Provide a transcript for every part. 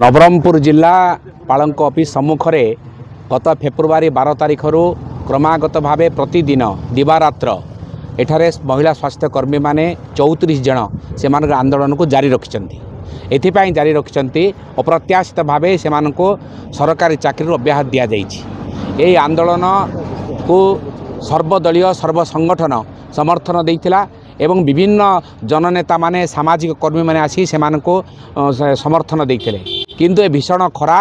नवरंगपुर जिला पालंक ऑफिस सम्मुख में गत फेब्रुआरी 12 तारिख क्रमागत भाव प्रतिदिन दिवारात्र एठारे महिला स्वास्थ्यकर्मी माने 34 जन से आंदोलन को जारी रखिंट एथिपाई जारी रखिंट अप्रत्याशित भाव से सरकारी चाकरी अब्याहत दि जाइए। आंदोलन को सर्वदलीय सर्वसंगठन समर्थन देइथिला एवं विभिन्न जननेता माने सामाजिक कर्मी माने आसी सेमान को समर्थन देइथिले किंतु ए भीषण खरा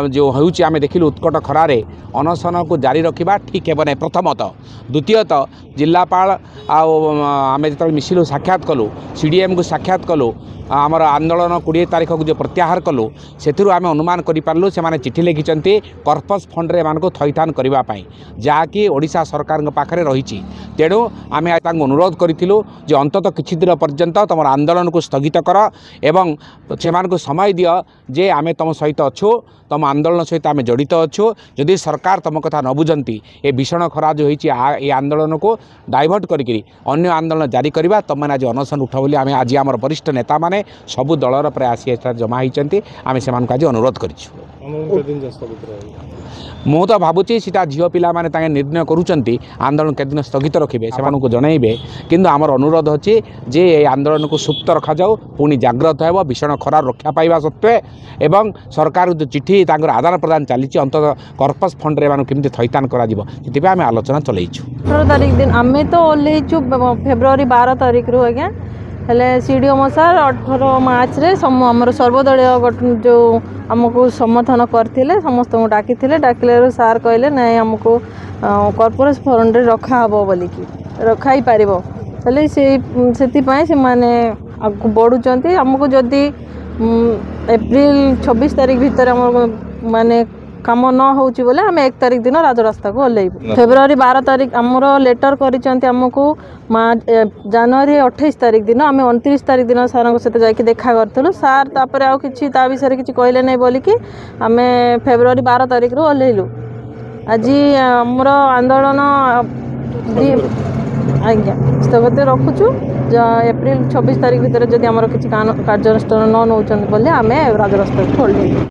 जो होउची आमे देखिलु उत्कट खरारे अनशन को जारी रखा ठीक हे ना। प्रथमतः द्वितीयतः जिलापाल आमे जो मिसिलु साक्षात कलु सीडीएम को साक्षात कलु आमर आंदोलन 20 तारिख को जो प्रत्याहार कलु से आम अनुमान करूँ से चिठी लिखिं कर्पस फंड रे को थईथान करने जहाँकि ओडिशा सरकार पाखे रही। तेणु आम अनुरोध करूँ जे अंततः किछि दिन पर्यंत तुम आंदोलन को स्थगित कर एवं से समय दियो जे आम तुम सहित अच्छु तुम आंदोलन सहित आम जड़ित अच्छु। जदि सरकार तुम कथा न बुझंती ए भीषण खरा जो होती आंदोलन को डाइवर्ट करी अन्य आंदोलन जारी करवा तुम आज अनशन उठ बोली आम आज आम वरिष्ठ नेता माने सबु दलर पर आसी जमा होती आम से आज अनुरोध करूँ। मु तो भावुची सीटा झील पिला माने निर्णय करुँच आंदोलन केदिन स्थगित रखिए से जनइबे किंतु आमर अनुरोध अच्छी जे आंदोलन को सुप्त रखा जाऊ पुणी जाग्रत हो भीषण खरार रक्षा पाइबा सत्वे एवं सरकार जो चिठी आदान प्रदान चली अंत कर्पस फंड रे केमती थईतान करा आम आलोचना चलैछु। 18 तारिख दिन आम तो ओल्लैचु फेब्रुआरी 12 तारिख रू आज्ञा हेले सीडीएम सर 18 मार्च रे आमर सर्वदलीय जो आमको समर्थन करते समस्त डाकिले सार कहले ना आमको कॉर्पोरेट फंड रे रखा हबो बोलिकी रखाई पारिबो हेले से माने आगु बढ़ुचंती आमको जदि एप्रिल 26 तारिख भीतर माने काम न होची बोले आम 1 तारिख दिन राजरास्ता को ओल्लैबु। फेब्रुआरी 12 तारिख आमर लेटर करिसंती आमको जनवरी 28 तारिख दिन आम 29 तारिख दिन सार सहित जाकि देखा करथुलु सार तापर आउ किछि ता विषय किछि कहले नै बोलिकी आम फेब्रुआरी 12 तारिख रो ओल्लैलु। आज आमर आंदोलन आज्ञा स्थगित रखुचु एप्रिल 26 तारिख भीतर जदि आमर किछि कार्यानुष्ठान न नौचंत बोले आम राजरास्ता को ओल्लैलु।